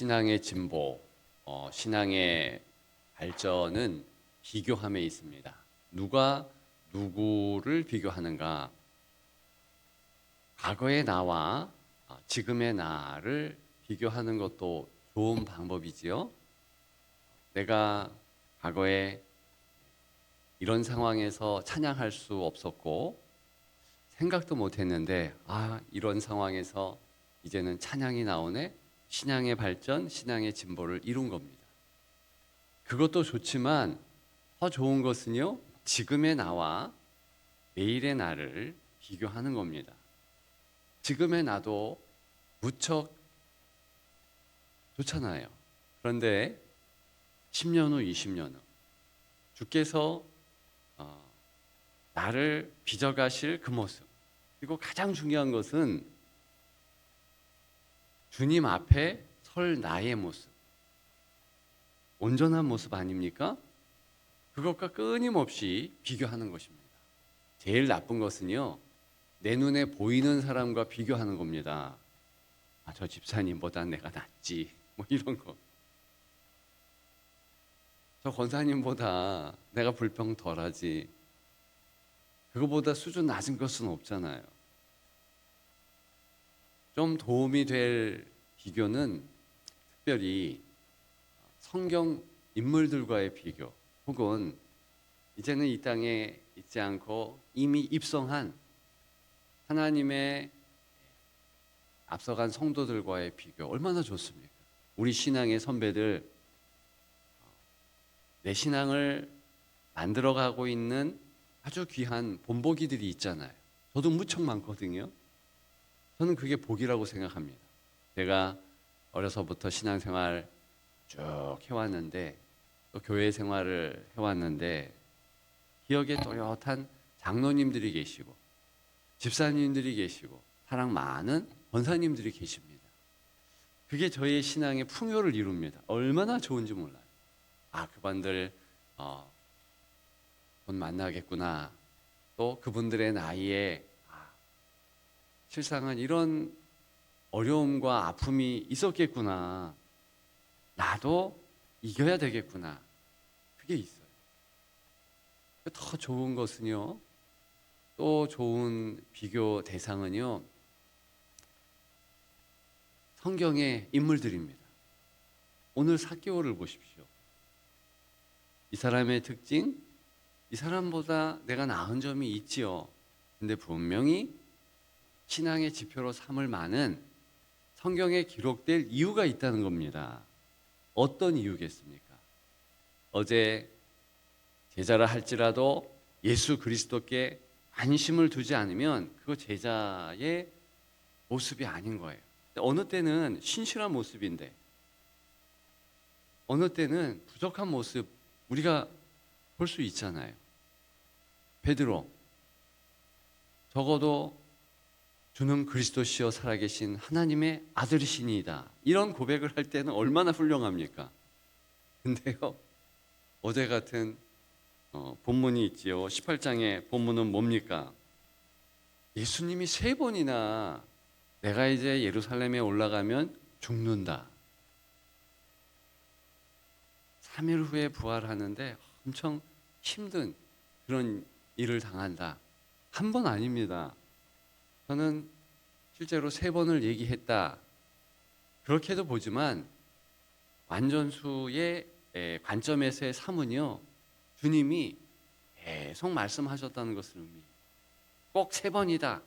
신앙의 진보, 신앙의 발전은 비교함에 있습니다. 누가 누구를 비교하는가? 과거의 나와 지금의 나를 비교하는 것도 좋은 방법이지요. 내가 과거에 이런 상황에서 찬양할 수 없었고 생각도 못했는데 이런 상황에서 이제는 찬양이 나오네. 신앙의 발전, 신앙의 진보를 이룬 겁니다. 그것도 좋지만 더 좋은 것은요, 지금의 나와 내일의 나를 비교하는 겁니다. 지금의 나도 무척 좋잖아요. 그런데 10년 후, 20년 후 주께서 나를 빚어가실 그 모습, 그리고 가장 중요한 것은 주님 앞에 설 나의 모습, 온전한 모습 아닙니까? 그것과 끊임없이 비교하는 것입니다. 제일 나쁜 것은요, 내 눈에 보이는 사람과 비교하는 겁니다. 저 집사님보다 내가 낫지, 뭐 이런 거. 저 권사님보다 내가 불평 덜하지. 그거보다 수준 낮은 것은 없잖아요. 좀 도움이 될 비교는 특별히 성경 인물들과의 비교, 혹은 이제는 이 땅에 있지 않고 이미 입성한 하나님의 앞서간 성도들과의 비교, 얼마나 좋습니까? 우리 신앙의 선배들, 내 신앙을 만들어가고 있는 아주 귀한 본보기들이 있잖아요. 저도 무척 많거든요. 저는 그게 복이라고 생각합니다. 제가 어려서부터 신앙생활 쭉 해왔는데, 또 교회 생활을 해왔는데, 기억에 또렷한 장로님들이 계시고 집사님들이 계시고 사랑 많은 권사님들이 계십니다. 그게 저의 신앙의 풍요를 이룹니다. 얼마나 좋은지 몰라요. 그분들 곧 만나겠구나. 또 그분들의 나이에 실상은 이런 어려움과 아픔이 있었겠구나. 나도 이겨야 되겠구나. 그게 있어요. 더 좋은 것은요, 또 좋은 비교 대상은요, 성경의 인물들입니다. 오늘 삭개오를 보십시오. 이 사람의 특징, 이 사람보다 내가 나은 점이 있지요. 근데 분명히 신앙의 지표로 삼을 만한 성경에 기록될 이유가 있다는 겁니다. 어떤 이유겠습니까? 어제 제자라 할지라도 예수 그리스도께 관심을 두지 않으면 그거 제자의 모습이 아닌 거예요. 어느 때는 신실한 모습인데, 어느 때는 부족한 모습 우리가 볼 수 있잖아요. 베드로, 적어도 주는 그리스도시여 살아계신 하나님의 아들이시니이다, 이런 고백을 할 때는 얼마나 훌륭합니까? 근데요, 어제 같은 본문이 있지요. 18장의 본문은 뭡니까? 예수님이 3번이나 내가 이제 예루살렘에 올라가면 죽는다, 3일 후에 부활하는데 엄청 힘든 그런 일을 당한다. 한 번 아닙니다. 저는 실제로 3번을 얘기했다, 그렇게도 보지만 완전수의 관점에서의 삼은요, 주님이 계속 말씀하셨다는 것을 의미해요. 꼭 3번이다,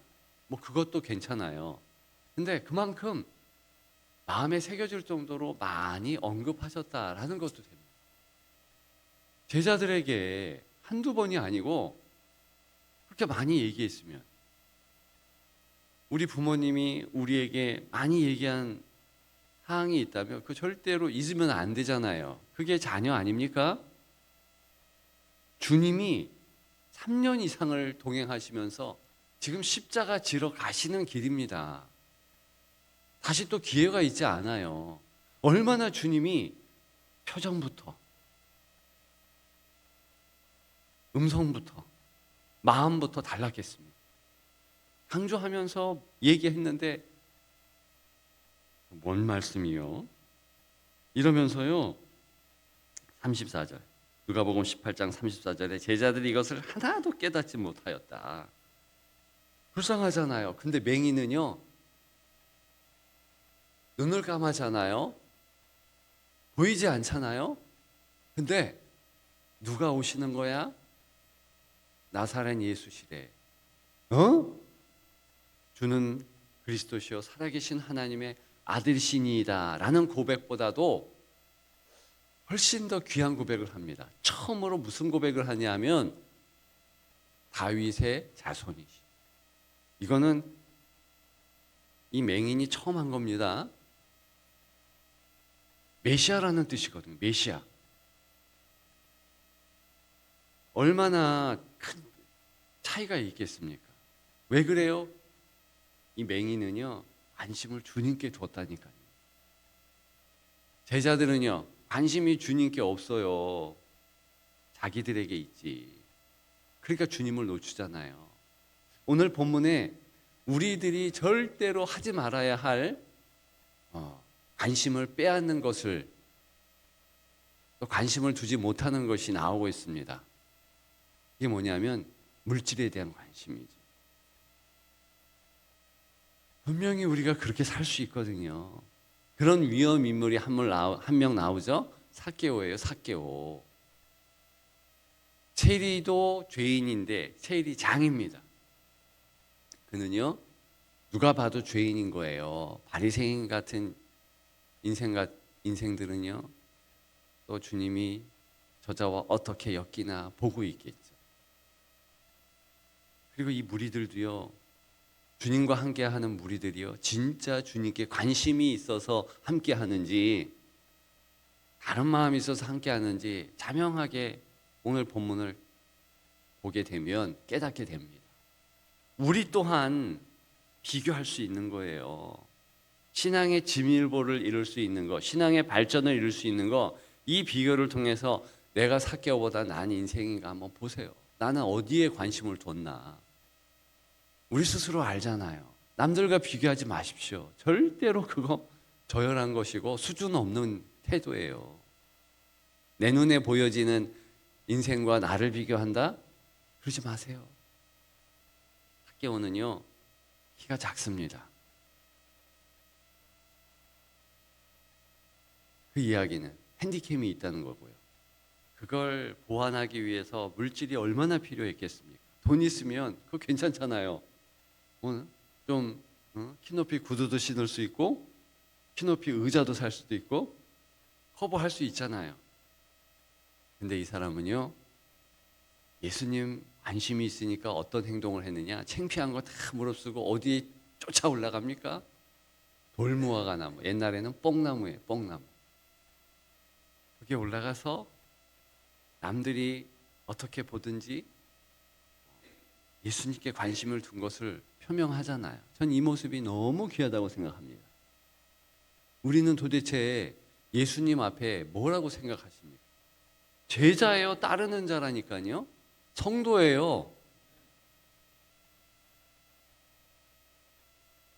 뭐 그것도 괜찮아요. 근데 그만큼 마음에 새겨질 정도로 많이 언급하셨다라는 것도 됩니다. 제자들에게 한두 번이 아니고 그렇게 많이 얘기했으면, 우리 부모님이 우리에게 많이 얘기한 사항이 있다면 그 절대로 잊으면 안 되잖아요. 그게 자녀 아닙니까? 주님이 3년 이상을 동행하시면서 지금 십자가 지러 가시는 길입니다. 다시 또 기회가 있지 않아요. 얼마나 주님이 표정부터, 음성부터, 마음부터 달랐겠습니까? 강조하면서 얘기했는데 뭔 말씀이요? 이러면서요. 34절. 누가복음 18장 34절에 제자들이 이것을 하나도 깨닫지 못하였다. 불쌍하잖아요. 근데 맹인은요. 눈을 감았잖아요. 보이지 않잖아요. 근데 누가 오시는 거야? 나사렛 예수시래. 주는 그리스도시요 살아계신 하나님의 아들이시니이다 라는 고백보다도 훨씬 더 귀한 고백을 합니다. 처음으로 무슨 고백을 하냐면 다윗의 자손이시. 이거는 이 맹인이 처음 한 겁니다. 메시아라는 뜻이거든요. 메시아. 얼마나 큰 차이가 있겠습니까? 왜 그래요? 이 맹인은요 관심을 주님께 줬다니까요. 제자들은요 관심이 주님께 없어요. 자기들에게 있지. 그러니까 주님을 놓치잖아요. 오늘 본문에 우리들이 절대로 하지 말아야 할 관심을 빼앗는 것을, 또 관심을 두지 못하는 것이 나오고 있습니다. 이게 뭐냐면 물질에 대한 관심이죠. 분명히 우리가 그렇게 살 수 있거든요. 그런 위험 인물이 한 명 나오죠. 삭개오예요. 삭개오. 세리도 죄인인데 세리 장입니다. 그는요 누가 봐도 죄인인 거예요. 바리새인 같은 인생들은요 또 주님이 저자와 어떻게 엮이나 보고 있겠죠. 그리고 이 무리들도요 주님과 함께하는 무리들이요 진짜 주님께 관심이 있어서 함께하는지 다른 마음이 있어서 함께하는지 자명하게 오늘 본문을 보게 되면 깨닫게 됩니다. 우리 또한 비교할 수 있는 거예요. 신앙의 진일보를 이룰 수 있는 거, 신앙의 발전을 이룰 수 있는 거, 이 비교를 통해서 내가 삭개오보다 나은 인생인가 한번 보세요. 나는 어디에 관심을 뒀나. 우리 스스로 알잖아요. 남들과 비교하지 마십시오. 절대로 그거 저열한 것이고 수준 없는 태도예요. 내 눈에 보여지는 인생과 나를 비교한다? 그러지 마세요. 삭개오는요 키가 작습니다. 그 이야기는 핸디캠이 있다는 거고요. 그걸 보완하기 위해서 물질이 얼마나 필요했겠습니까? 돈 있으면 그거 괜찮잖아요. 좀 키높이 구두도 신을 수 있고 키높이 의자도 살 수도 있고 커버할 수 있잖아요. 근데 이 사람은요 예수님 관심이 있으니까 어떤 행동을 했느냐. 창피한 거 다 무릅쓰고 어디에 쫓아 올라갑니까? 돌무화과 나무. 옛날에는 뽕나무예요. 뽕나무. 거기에 올라가서 남들이 어떻게 보든지 예수님께 관심을 둔 것을 표명하잖아요. 전 이 모습이 너무 귀하다고 생각합니다. 우리는 도대체 예수님 앞에 뭐라고 생각하십니까? 제자예요? 따르는 자라니까요. 성도예요.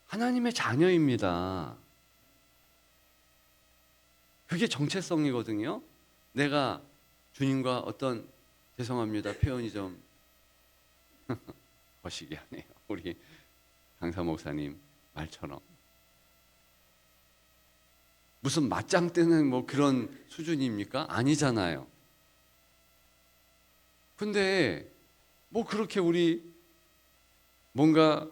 하나님의 자녀입니다. 그게 정체성이거든요. 내가 주님과 어떤, 죄송합니다. 표현이 좀 거시기하네요. 우리 강사 목사님 말처럼. 무슨 맞짱 뜨는 뭐 그런 수준입니까? 아니잖아요. 근데 뭐 그렇게 우리 뭔가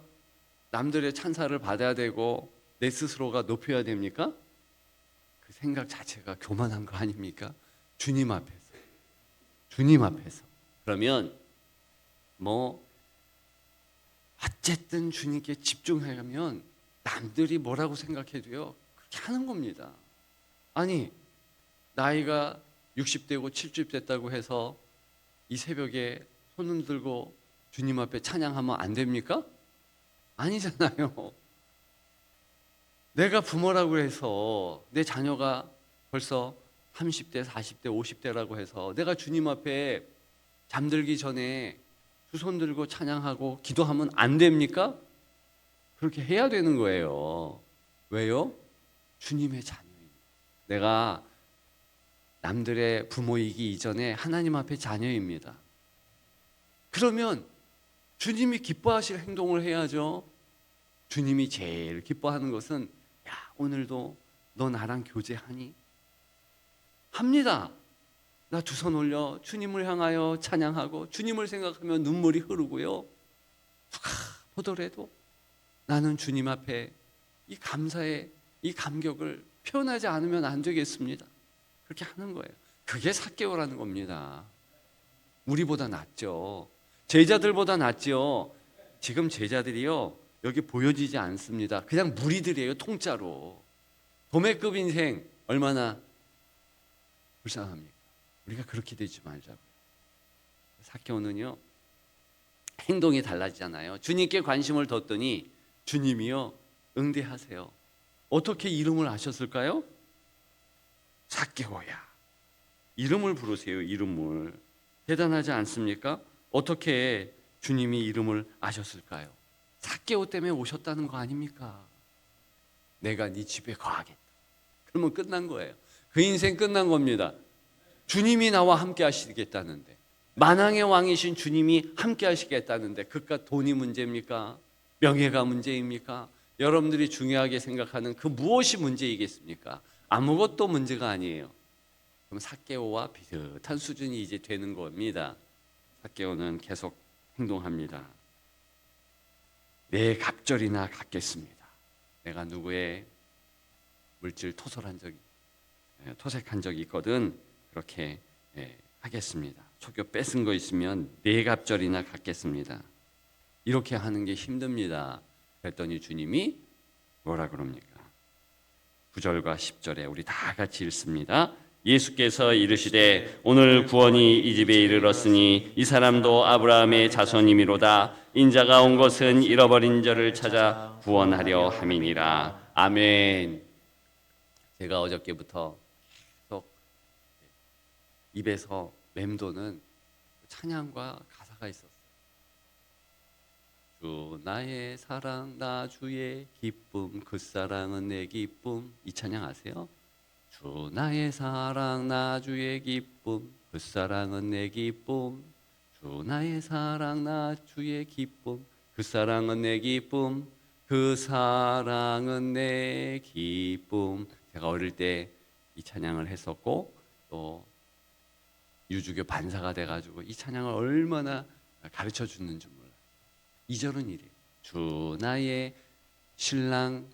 남들의 찬사를 받아야 되고 내 스스로가 높여야 됩니까? 그 생각 자체가 교만한 거 아닙니까? 주님 앞에서. 주님 앞에서. 그러면 뭐 어쨌든 주님께 집중하면 남들이 뭐라고 생각해도요 그렇게 하는 겁니다. 아니 나이가 60대고 70 됐다고 해서 이 새벽에 손 흔들고 주님 앞에 찬양하면 안 됩니까? 아니잖아요. 내가 부모라고 해서 내 자녀가 벌써 30대, 40대, 50대라고 해서 내가 주님 앞에 잠들기 전에 두 손 들고 찬양하고 기도하면 안 됩니까? 그렇게 해야 되는 거예요. 왜요? 주님의 자녀입니다. 내가 남들의 부모이기 이전에 하나님 앞에 자녀입니다. 그러면 주님이 기뻐하실 행동을 해야죠. 주님이 제일 기뻐하는 것은 야, 오늘도 너 나랑 교제하니? 합니다. 나 두 손 올려 주님을 향하여 찬양하고 주님을 생각하며 눈물이 흐르고요. 누가 보더라도 나는 주님 앞에 이 감사의 이 감격을 표현하지 않으면 안 되겠습니다. 그렇게 하는 거예요. 그게 삭개오라는 겁니다. 우리보다 낫죠. 제자들보다 낫죠. 지금 제자들이요 여기 보여지지 않습니다. 그냥 무리들이에요. 통짜로. 도매급 인생 얼마나 불쌍합니까? 우리가 그렇게 되지 말자고요. 삭개오는요 행동이 달라지잖아요. 주님께 관심을 뒀더니 주님이요 응대하세요. 어떻게 이름을 아셨을까요? 삭개오야. 이름을 부르세요. 이름을. 대단하지 않습니까? 어떻게 주님이 이름을 아셨을까요? 삭개오 때문에 오셨다는 거 아닙니까? 내가 네 집에 거하겠다. 그러면 끝난 거예요. 그 인생 끝난 겁니다. 주님이 나와 함께 하시겠다는데, 만왕의 왕이신 주님이 함께 하시겠다는데 그깟 돈이 문제입니까? 명예가 문제입니까? 여러분들이 중요하게 생각하는 그 무엇이 문제이겠습니까? 아무것도 문제가 아니에요. 그럼 삭개오와 비슷한 수준이 이제 되는 겁니다. 삭개오는 계속 행동합니다. 내 갑절이나 갚겠습니다. 내가 누구의 물질 토색한 적이 있거든 그렇게 하겠습니다. 속여 뺏은 거 있으면 내 갑절이나 갚겠습니다. 이렇게 하는 게 힘듭니다. 그랬더니 주님이 뭐라 그럽니까? 9절과 10절에 우리 다 같이 읽습니다. 예수께서 이르시되 오늘 구원이 이 집에 이르렀으니 이 사람도 아브라함의 자손이미로다. 인자가 온 것은 잃어버린 자를 찾아 구원하려 함이니라. 아멘. 제가 어저께부터 계속 입에서 맴도는 찬양과 가사가 있었어요. 주 나의 사랑 나 주의 기쁨 그 사랑은 내 기쁨. 이 찬양 아세요? 주 나의 사랑 나 주의 기쁨 그 사랑은 내 기쁨. 주 나의 사랑 나 주의 기쁨 그 사랑은 내 기쁨. 그 사랑은 내 기쁨. 제가 어릴 때 이 찬양을 했었고 또 유주교 반사가 돼가지고 이 찬양을 얼마나 가르쳐 주는지 몰라요. 2절은 이래요. 주 나의 신랑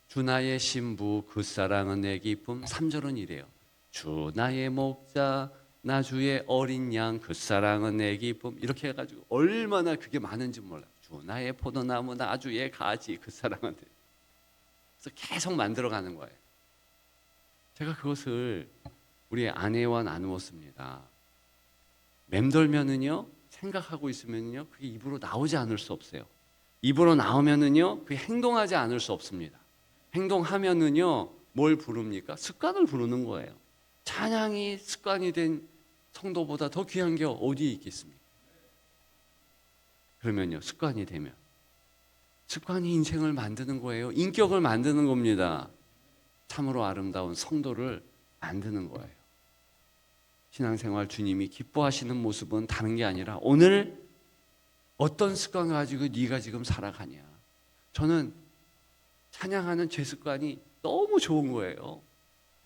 주 나의 신부 그 사랑은 내 기쁨. 3절은 이래요. 주 나의 목자 나 주의 어린 양 그 사랑은 내 기쁨. 이렇게 해가지고 얼마나 그게 많은지 몰라요. 주 나의 포도나무 나 주의 가지 그 사랑은 내. 그래서 계속 만들어가는 거예요. 제가 그것을 우리 아내와 나누었습니다. 맴돌면은요 생각하고 있으면요 그게 입으로 나오지 않을 수 없어요. 입으로 나오면은요 그게 행동하지 않을 수 없습니다. 행동하면은요 뭘 부릅니까? 습관을 부르는 거예요. 찬양이 습관이 된 성도보다 더 귀한 게 어디에 있겠습니까? 그러면요 습관이 되면 습관이 인생을 만드는 거예요. 인격을 만드는 겁니다. 참으로 아름다운 성도를 만드는 거예요. 신앙생활 주님이 기뻐하시는 모습은 다른 게 아니라 오늘 어떤 습관을 가지고 네가 지금 살아가냐. 저는 찬양하는 제 습관이 너무 좋은 거예요.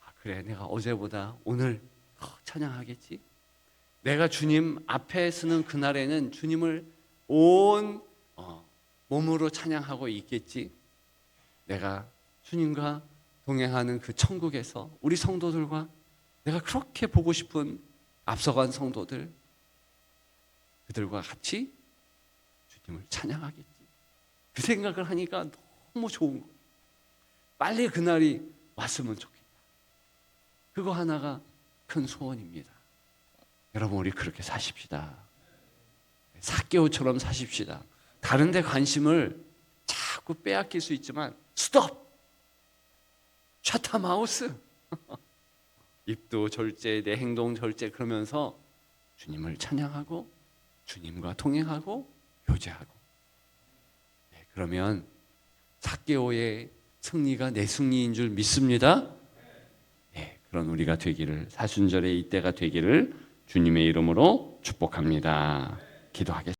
아, 그래 내가 어제보다 오늘 더 찬양하겠지. 내가 주님 앞에 서는 그날에는 주님을 온 몸으로 찬양하고 있겠지. 내가 주님과 동행하는 그 천국에서 우리 성도들과 내가 그렇게 보고 싶은 앞서간 성도들 그들과 같이 주님을 찬양하겠지. 그 생각을 하니까 너무 좋은 거예요. 빨리 그날이 왔으면 좋겠다. 그거 하나가 큰 소원입니다. 여러분 우리 그렇게 사십시다. 삭개오처럼 사십시다. 다른 데 관심을 자꾸 빼앗길 수 있지만 스톱! 샤타마우스! 입도 절제, 내 행동 절제 그러면서 주님을 찬양하고 주님과 동행하고 교제하고. 네, 그러면 삭개오의 승리가 내 승리인 줄 믿습니다. 네, 그런 우리가 되기를, 사순절의 이때가 되기를 주님의 이름으로 축복합니다. 기도하겠습니다.